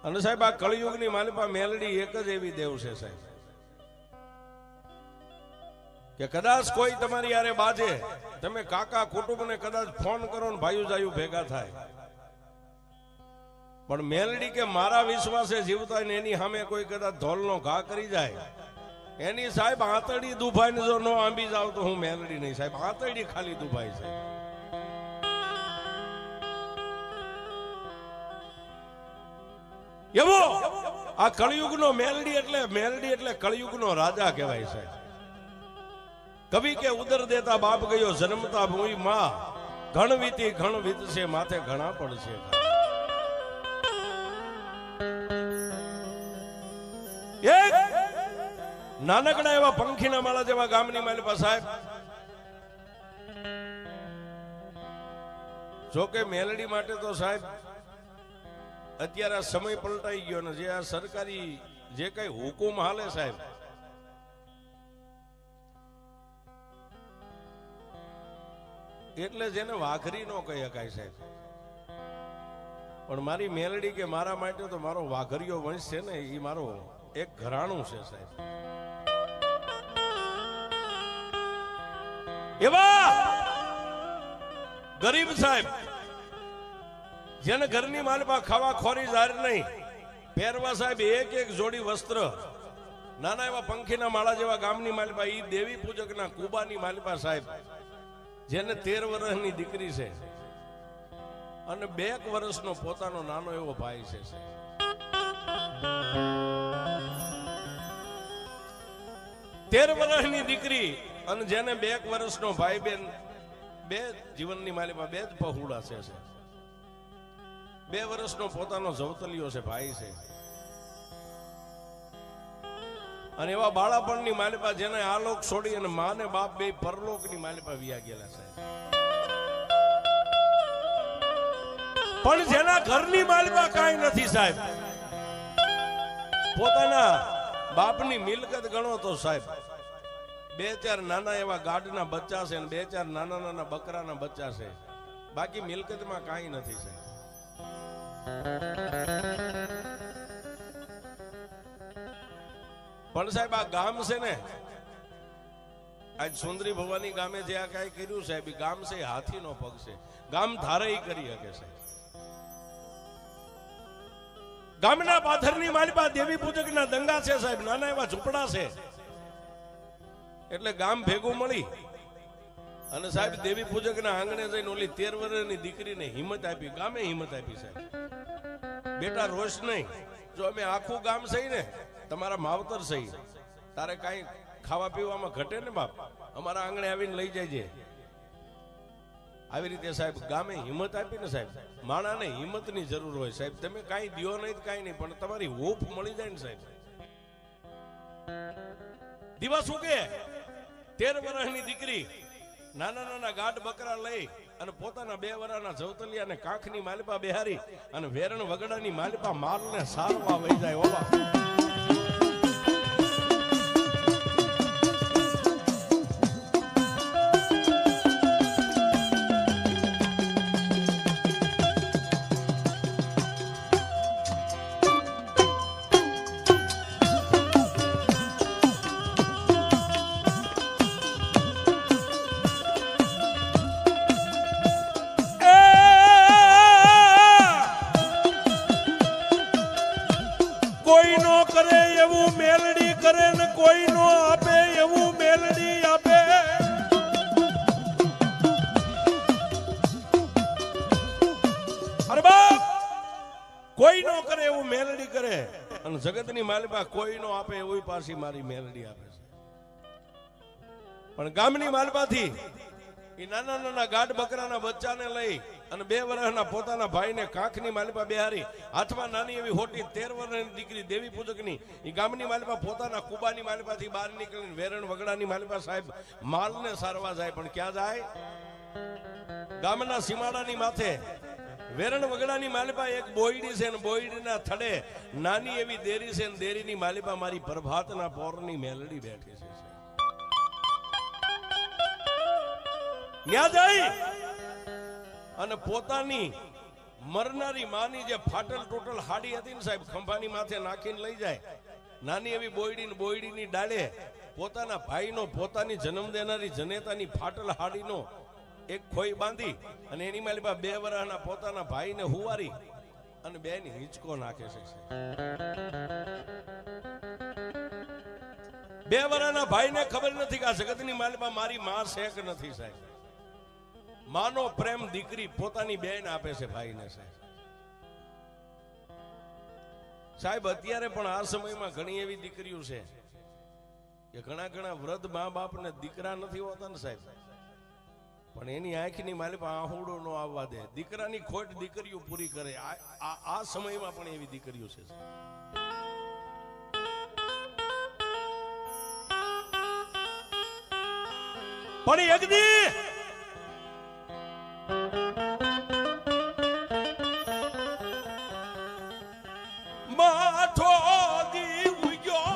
અને સાહેબ આ કળિયુગની માલિપા મેલડી એક જ એવી દેવ છે સાહેબ કે કદાચ કોઈ તમારી યારે બાજે, તમે કાકા કુટુંબને કદાચ ફોન કરો ને ભાઈઓ જાયું ભેગા થાય, પણ મેલડી કે મારા વિશ્વાસે જીવતા ને એની સામે કોઈ કદાચ ધોલનો ઘા કરી જાય, એની સાહેબ આંતરડી દુભાઈને જો નો આંબી જાવ તો હું મેલડી નહીં સાહેબ, આંતરડી ખાલી દુભાઈ છે. એવો આ કળિયુગનો મેલડી એટલે કળિયુગનો રાજા કહેવાય છે. કવિ કે ઉદર દેતા બાપ ગયો જન્મતા ભૂઈ માં, ઘણ વીતી ઘણ વીતશે માથે ઘણા પડશે. એક નાનકડા એવા પંખીના માળા જેવા ગામની માલિપા સાહેબ, જોકે મેલડી માટે તો સાહેબ અત્યારે સમય પલટાઈ ગયો ને જે આ સરકારી જે કઈ હુકુમ હાલે સાહેબ, એટલે જેને વાઘરી નો કહી શકાય સાહેબ. પણ મારી મેલડી કે મારા માટે તો મારો વાઘરીયો વંશ છે ને, એ મારો એક ઘરાણું છે સાહેબ. એવા ગરીબ સાહેબ જેને ઘરની માલિપા ખાવા ખોરી જાર નહીં, પહેરવા સાહેબ એક એક જોડી વસ્ત્ર, નાના એવા પંખીના માળા જેવા ગામની માલિપા, ઈ દેવી પૂજકના કુબાની માલિપા સાહેબ, જેને 13 વર્ષની દીકરી છે અને 2 વર્ષનો પોતાનો નાનો એવો ભાઈ છે. 13 વર્ષની દીકરી અને જેને 2 વર્ષનો ભાઈ બેન, 2 જીવનની માલિપા 2 જ પહોળા છે. 2 વર્ષનો પોતાનો જવતલિયો છે, ભાઈ છે. અને એવા બાળાપણની માલિપા જેને આ લોક છોડી અને મા ને બાપ બે પરલોકની માલિપા વિયા ગયેલા છે. પણ જેના ઘરની માલિપા કાંઈ નથી સાહેબ, પોતાના બાપની મિલકત ગણો તો સાહેબ 2-4 નાના એવા ગાઢના બચ્ચા છે અને 2-4 નાના નાના બકરાના બચ્ચા છે, બાકી મિલકતમાં કાંઈ નથી સાહેબ. પણ સાહેબ આ ગામ છે ને, આજ સુંદરી ભવાની ગામે જે આ કઈ કર્યું સાહેબ, ગામ છે હાથીનો પગ છે, ગામ ધારે કરી શકે છે. ગામના પાથરની માલિપા દેવી પૂજકના દંગા છે સાહેબ, નાના એવા ઝૂંપડા છે, એટલે ગામ ભેગું મળી અને સાહેબ દેવી પૂજકના આંગણે જઈને ઓલી 13 વર્ષની દીકરીને હિંમત આપી, ગામે હિંમત આપી સાહેબ, બેટા રોષ નહીં, જો અમે આખું ગામ સહી ને તમારા માવતર સહી, તારે કઈ ખાવા પીવામાં ઘટે ને બાપ, અમારા આંગણે આવીને લઈ જાય. આવી રીતે સાહેબ ગામે હિંમત આપી ને સાહેબ, માણાને હિંમતની જરૂર હોય સાહેબ. તમે કાંઈ દિયો નહીં કાંઈ નહીં, પણ તમારી હોપ મળી જાય ને સાહેબ. દિવસ ઉગે 13 વર્ષની દીકરી નાના નાના ગાઢ બકરા લઈ અને પોતાના 2 વર્ષના જવતલિયા ને કાંખની માલિપા બેહારી અને વેરણ વગડાની માલિપા માલને સારવા વહી જાય. ઓબા કોઈ નો કરે એવું મેલડી કરે ને કોઈ નો આપે એવું મેલડી આપે. અરે બાપ, કોઈ નો કરે એવું મેલડી કરે અને જગતની માલિપા કોઈ નો આપે એવું પાછી મારી મેલડી આપે છે. પણ ગામની માલિપાથી એ નાના નાના ગાઢ બકરાના બચ્ચાને લઈ અને 2 વર્ષના પોતાના ભાઈને કાંખની માલિપા બેહારી, હાથમાં નાની એવી હોટી 13 વર્ષની દીકરી દેવી પૂજકની, એ ગામની માલિપા પોતાના કુબાની માલિપાથી બહાર નીકળીને વેરણ વગડાની માલિપા સાહેબ માલને સારવા જાય. પણ ક્યાં જાય? ગામના સીમાડાની માથે વેરણ વગડાની માલિપા એક બોયડી છે ને બોયડીના થડે નાની એવી દેરી છે ને દેરીની માલિપા મારી પ્રભાતના પોરની મેલડી બેઠી છે. ત્યાં જઈ અને પોતાની મરનારી માની જે ફાટલ ટોટલ હાડી હતી ને સાહેબ, ખંભાની માથે નાખીને લઈ જાય. નાની એવી બોયડીની ડાળે પોતાના ભાઈનો, પોતાની જન્મ દેનારી જનેતાની ફાટલ હાડીનો એક ખોઈ બાંધી અને એની માલિપા 2 વર્ષના પોતાના ભાઈને હુવારી અને બેની હિંચકો નાખે છે. 2 વર્ષના ભાઈને ખબર નથી કે આ જગતની માલિપા મારી માં છે કે નથી સાહેબ. માનો પ્રેમ દીકરી પોતાની બેન આપે છે ભાઈને સાહેબ. અત્યારે પણ આ સમયમાં ઘણી એવી દીકરીઓ છે કે ઘણા વૃદ્ધ મા બાપ ને દીકરા નથી હોતા ને સાહેબ, પણ એની આંખની માલિપા આહુડો ન આવવા દે. દીકરાની ખોટ દીકરીઓ પૂરી કરે. આ સમયમાં પણ એવી દીકરીઓ છે. પણ એક દી માથો દી ઉગ્યો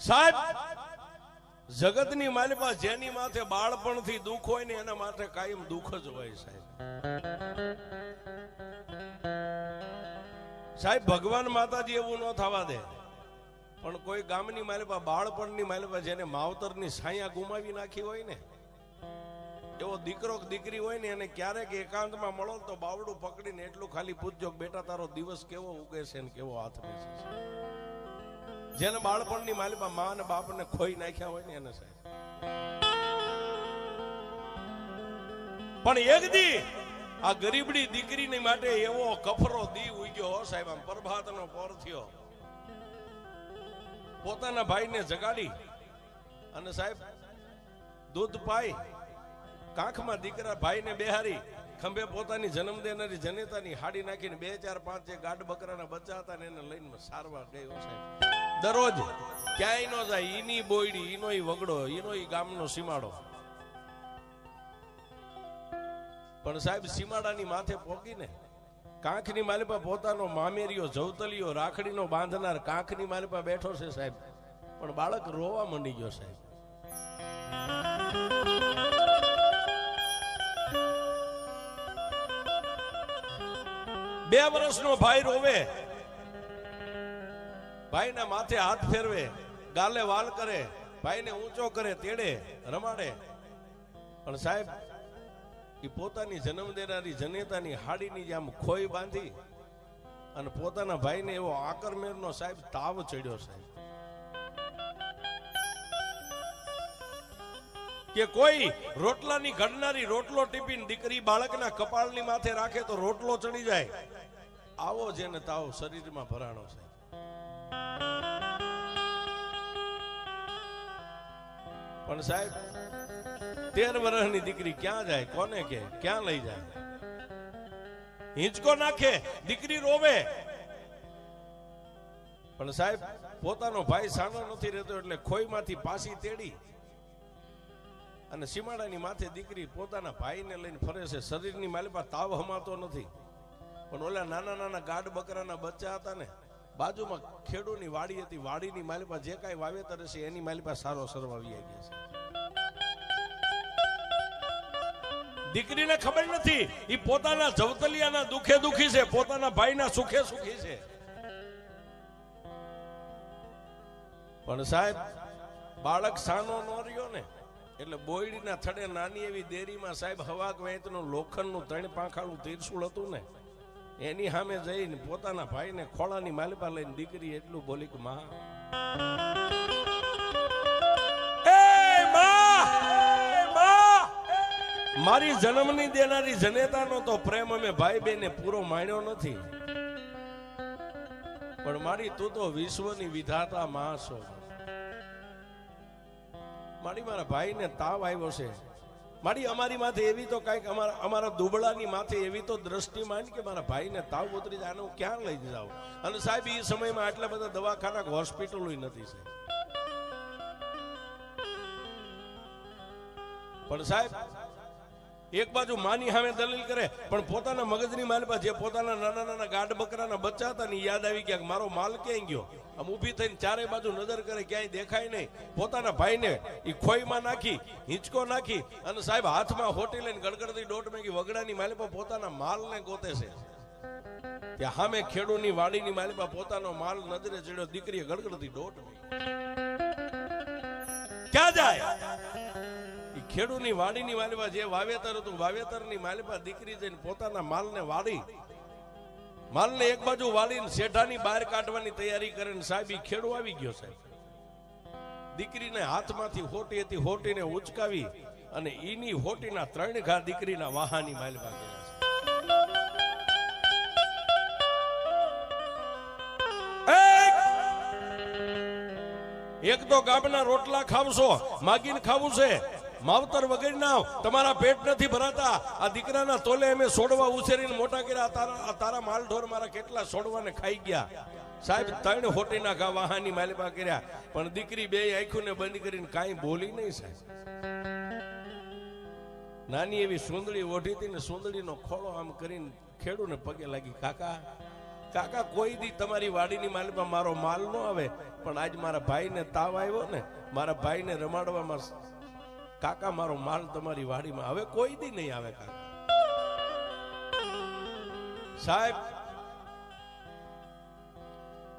સાહેબ. જગતની માલિપા જેની માથે બાળપણથી દુઃખ હોય ને એના માટે કાયમ દુઃખ જ હોય સાહેબ. ભગવાન માતાજી એવું ન થવા દે, પણ કોઈ ગામની માલિપા બાળપણની માલિપા જેને માવતરની છાયા ગુમાવી નાખી હોય ને, એવો દીકરો દીકરી હોય ને એને ક્યારેક એકાંતમાં મળો તો બાવડું પકડીને એટલું ખાલી પૂછજો કે બેટા તારો દિવસ કેવો ઉગે છે ને કેવો હાથ બેસે છે. જેને બાળપણની માલિપા મા અને બાપ ને ખોઈ નાખ્યા હોય ને એને સાહેબ. પણ એક દી આ ગરીબડી દીકરીની માટે એવો કફરો દી ઉગ્યો સાહેબ. આમ પ્રભાતનો પોર થયો, પોતાના ભાઈને જગાડી અને સાહેબ દૂધ પાઈ કાંખમાં દીકરા ભાઈને બેહારી ખંભે પોતાની જન્મ દેનારી જનેતાની હાડી નાખીને 2, 4, 5 જે ગાઢ બકરાના બચ્ચા હતા ને એને લઈને સારવાર ગયો સાહેબ. દરરોજ ક્યાંય નો જાય, ઈની બોયડી, ઈનો ઈ વગડો, ઈનો ઈ ગામનો સીમાડો. પણ સાહેબ સીમાડાની માથે પોકીને કાંખની માલિપા પોતાનો મામેરિયો, જવતલિયો, રાખડીનો બાંધનાર કાંખની માલિપા બેઠો છે સાહેબ. પણ બાળક રોવા માંડી ગયો સાહેબ. બે વર્ષનો ભાઈ રોવે, ભાઈના માથે હાથ ફેરવે, ગાલે વાલ કરે, ભાઈને ઊંચો કરે, તેડે, રમાડે. પણ સાહેબ એ પોતાની જન્મ દેનારી જનેતાની હાડીની જેમ ખોઈ બાંધી અને પોતાના ભાઈને એવો આકરમેરનો સાહેબ તાવ ચડ્યો સાહેબ કે કોઈ રોટલાની ઘડનારી રોટલો ટીપીને દીકરી બાળકના કપાળની માથે રાખે તો રોટલો ચડી જાય. આવો જેને તાવ શરીરમાં ભરાણો છે. પણ સાહેબ 13 વર્ષની દીકરી ક્યાં જાય, કોને કે ક્યાં લઈ જાય? હિંચકો નાખે, દીકરી રોવે. પણ સાહેબ પોતાનો ભાઈ સાનો નથી રહેતો એટલે ખોઈમાંથી પાછી તેડી અને સીમાડાની માથે દીકરી પોતાના ભાઈને લઈને ફરે છે. શરીરની માલિપા તાવ હમાતો નથી, પણ ઓલા નાના ગાઢ બકરાના બચ્ચા હતા ને, બાજુમાં ખેડૂની વાડી હતી, વાડીની માલિપા જે કાંઈ વાવેતર હશે એની માલિપા સારો સરવાવી ગયા છે. દીકરીને ખબર નથી એ પોતાના જવતલિયાના દુખે દુખી છે, પોતાના ભાઈના સુખે સુખી છે. પણ સાહેબ બાળક સાનો ન રહ્યો ને એટલે બોયડીના થડે નાની એવી દેરીમાં સાહેબ હવાક વેંતનું લોખંડનું 3 પાંખાળું તીરસુળ હતું ને, એની સામે જઈને પોતાના ભાઈને ખોળાની માલિપા લઈને દીકરી એટલું બોલી કે માં, મારી જન્મની દેનારી જનેતાનો તો પ્રેમ અમે ભાઈ બેને પૂરો માણ્યો નથી, પણ મારી તું તો વિશ્વની વિધાતા માં છો. મારી મારા ભાઈને તાવ આવ્યો છે, મારી અમારી માથે એવી તો કાંઈક અમારા દુબળાની માથે એવી તો દ્રષ્ટિ માંડ કે મારા ભાઈને તાવ ઉતરી જાય, આને હું ક્યાં લઈ જાઉં? અને સાહેબ એ સમયમાં આટલા બધા દવાખાના હોસ્પિટલો નથી સાહેબ. પણ સાહેબ એક બાજુ માની સામે દલીલ કરે, પણ પોતાના મગજની માલપા જે પોતાના નાના નાના ગાઢ બકરાના બચ્ચા હતા ને યાદ આવી ગયા, મારો માલ ક્યાંય ગયો. આમ ઊભી થઈને ચારે બાજુ નજર કરે, ક્યાંય દેખાય નહીં. પોતાના ભાઈને એ ખોઈમાં નાખી, હિંચકો નાખી અને સાહેબ હાથમાં હોટી લઈને ગડગડતી દોટ મેગી વગડાની માલપા પોતાના માલને ગોતે છે. ત્યાં સામે ખેડૂની વાડીની માલપા પોતાનો માલ નજરે ચડ્યો, દીકરીએ ગડગડતી દોટ મેગી. ક્યાં જાય? ખેડૂની વાડીની માલપા જે વાવેતર હતું, વાવેતરની માલપા દીકરી જઈને પોતાના માલને વાડી, માલને એક બાજુ વાળીને શેઠાની બહાર કાઢવાની તૈયારી કરીને સાહેબ ઈ ખેડૂ આવી ગયો સાહેબ. દીકરીને હાથમાંથી હોટી હતી, હોટીને ઉચકાવી અને ઈની હોટીના 3 ઘા દીકરીના વાહાની માલપા ગયા છે. એક તો ગામના રોટલા ખાવશો, માગીને ખાવું છે, માવતર વગર ના તમારા પેટ નથી ભરાતા. આ દીકરાના તોલે અમે સોડવા ઉછેરીને મોટા કર્યા, તારા માલ ઢોર મારા કેટલા સોડવાને ખાઈ ગયા સાહેબ. 3 હોટીના ઘા વાહાની માલપા કર્યા, પણ દીકરી 2 આંખોને બંધ કરીને કાંઈ બોલી નહીં સાહેબ. નાની એવી સુંદડી ઓઢી હતી ને સુંદડીનો ખોળો આમ કરીને ખેડૂને પગે લાગી, કાકા કાકા કોઈ દી તમારી વાડીની માલપા મારો માલ ન આવે, પણ આજ મારા ભાઈને તાવ આવ્યો ને, મારા ભાઈને રમાડવામાં કાકા મારો માલ તમારી વાડીમાં હવે કોઈ દી નહીં આવે કાકા. સાહેબ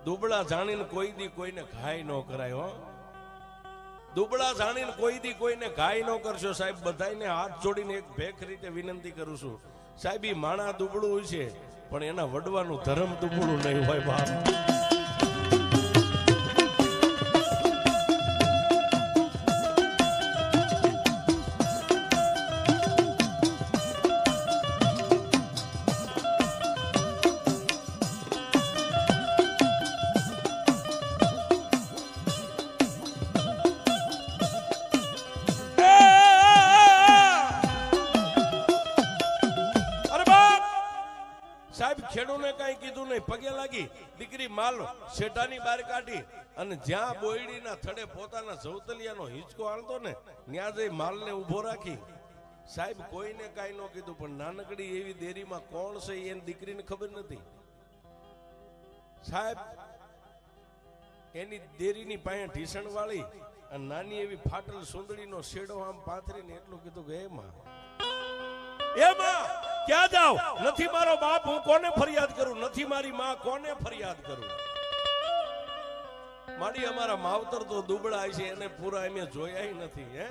દુબળા જાણીને કોઈ દી કોઈને ઘાય ન કરાય હો. દુબળા જાણીને કોઈ દી કોઈને ઘાય ન કરશો સાહેબ. બધાને હાથ જોડીને એક ભેખ રીતે વિનંતી કરું છું સાહેબ, ઈ માણા દુબળું હોય છે પણ એના વડવાનું ધર્મ દુબળું નહીં હોય બાપ. સાહેબ ખેડૂને કઈ કીધું નહીં, પગે લાગી દીકરી માલ શેઠાની બહાર કાઢી અને જ્યાં બોયડીના થડે પોતાના જવતલિયાનો હિંચકો હાલતો ને ત્યાં જઈ માલને ઉભો રાખી. સાહેબ કોઈને કઈ ન કીધું, પણ નાનકડી એવી દેરીમાં કોણ છે એની દીકરીને ખબર નથી સાહેબ. એની દેરીની પાસે ઢીસણ વાળી અને નાની એવી ફાટલ સુંદડીનો શેડો આમ પાથરીને એટલું કીધું કે એમાં ક્યાં જાવ? નથી મારો બાપ, હું કોને ફરિયાદ કરું? નથી મારી માં, કોને ફરિયાદ કરું? મારી અમારા માવતર તો દુબળા છે, એને પૂરા અમે જોયા નથી હે.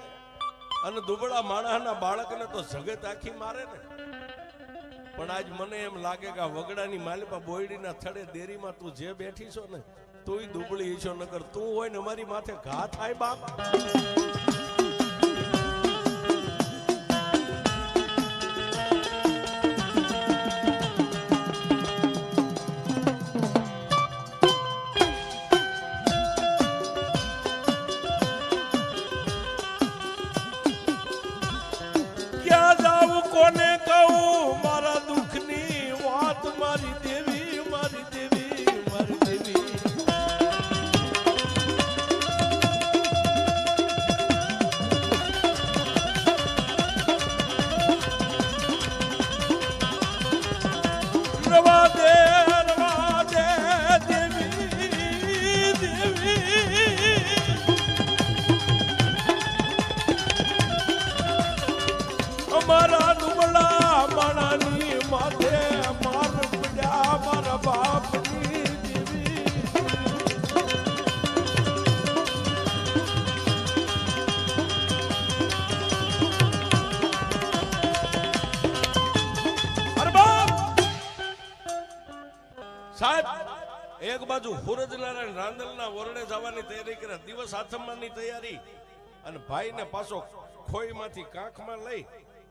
અને દુબળા માણસના બાળકને તો જગત આખી મારે ને. પણ આજ મને એમ લાગે કે આ વગડાની માલપા બોયડીના થડે દેરીમાં તું જે બેઠી છો ને, તું દુબળી છો, નકર તું હોય ને અમારી માથે ઘા થાય બાપ. કોને કહું મારા દુઃખની વાત? મારી દેવી, મારી દેવી, મારી દેવી. રવા દે દેવી, દેવી. અમારા દુબળા માણાની માથે માર પડ્યા મારા બાપની દેવી. સાહેબ એક બાજુ સૂરજનારાયણ રાંદલના વરડે જવાની તૈયારી કરે, દિવસ આથમવાની તૈયારી, અને ભાઈને પાછો ખોઈમાંથી કાંખમાં લઈ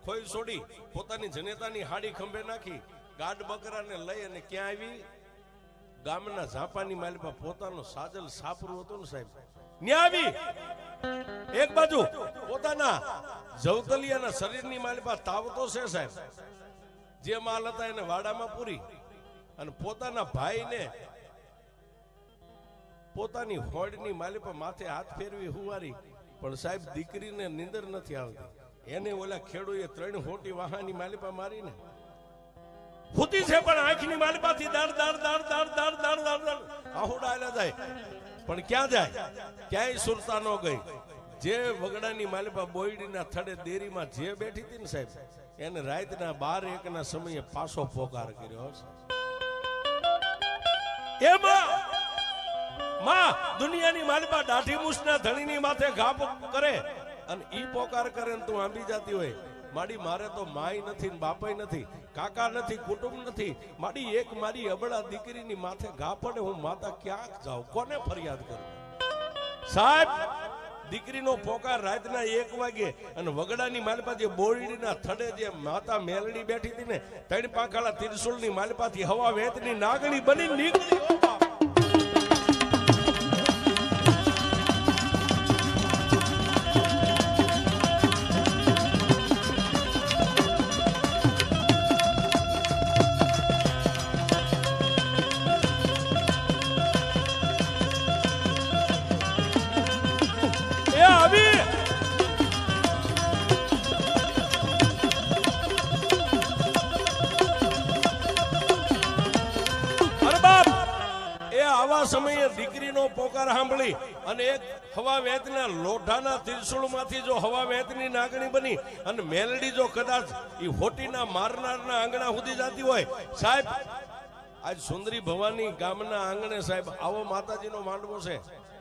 ખોઈ છોડી પોતાની જનેતાની હાડી ખંભે નાખી ગાઢ બકરાને લઈ અને ક્યાં આવી? ગામના ઝાપાની માલિપા પોતાનો સાજલ સાપરું હતું ને સાહેબ, ન્યા આવી એક બાજુ પોતાના જવતલિયાના શરીરની માલિપા તાવતો છે સાહેબ, જે માલ હતા એને વાડામાં પૂરી અને પોતાના ભાઈને પોતાની હોડની માલિપા માથે હાથ ફેરવી હુવારી, પણ સાહેબ દીકરીને નીંદર નથી આવતી. એને ઓલા ખેડૂએ 3 હોટી વાહાની માલિપા મારીને હુતી છે, પણ આંખની માલિપાથી દાડ દાડ દાડ દાડ દાડ દાડ દાડ દાડ આહુડા આલા જાય, પણ ક્યાં જાય? ક્યાંય સુરતા ન ગઈ. જે વગડાની માલિપા બોયડીના થડે દેરીમાં જે બેઠી હતી ને સાહેબ, એને રાતના 12-1 ના સમયે પાછો પોકાર કર્યો. એમાં માં દુનિયાની માલિપા દાઢી મૂછના ધણીની માથે ઘા કરે અને ઈ પોકાર કરે ને તું આંબી જાતી હોય. માડી મારે તો માય નથી ને બાપાય નથી, કાકા નથી, કુટુંબ નથી. માડી એક મારી અબળા દીકરીની માથે ઘા પડે, હું માતા ક્યાંક જાઉં, કોને ફરિયાદ કરું? સાહેબ દીકરીનો પોકાર રાતના 1 વાગે અને વગડાની માલિપા જે બોરડીના થડે જે માતા મેલડી બેઠી હતી ને, 3 પાંખાળા ત્રિશુલની માલિપાથી હવા વેતની નાગણી બની નીકળી. સમયે દીકરીનો પોકાર સાંભળી અને એક હવા વેતના લોઢાના ત્રિશુળમાંથી જો હવા વેતની નાગણી બની અને મેલડી જો કદાચ ઈ હોટીના મારનારના આંગણા સુધી જતી હોય સાહેબ, આજ સુંદરી ભવાની ગામના આંગણે સાહેબ આવો માતાજીનો માંડવો છે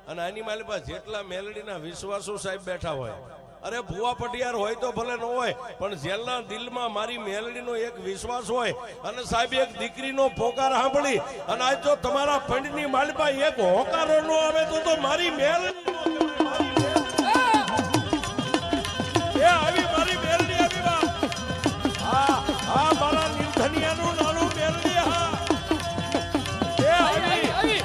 અને આની માલિપા જેટલા મેલડીના વિશ્વાસો સાહેબ બેઠા હોય, અરે ભુવા પટિયાર હોય તો ભલે ન હોય, પણ જેલના દિલમાં મારી મેલડીનો એક વિશ્વાસ હોય અને સાહેબ એક દીકરીનો પોકાર સાંભળી અને આજ જો તમારા પંડની માલિપા એક હોકારો ન આવે તો મારી મેલડી આવી, મારી મેલડી આવી બા. હા હા મારા નિર્ધનિયાનું નાનું મેલડી. હા એ આવી.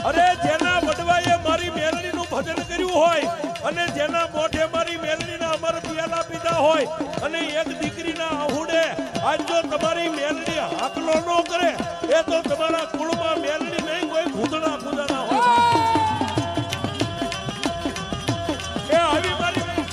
અરે જેના વડવાએ મારી મેલડીનું ભજન કર્યું હોય અને જેના મોઢે મારી મેલડીના અમર પિયાલા પીધા હોય અને એક દીકરીના આહુડે આજ જો તમારી મેલડી હાકલો ન કરે, એ તો તમારા કુળમાં મેલડી નહીં, કોઈ ભૂતડા પૂજાના હોય. એ આવી મારી આવી.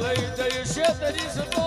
લઈ જઈશે તરી સતો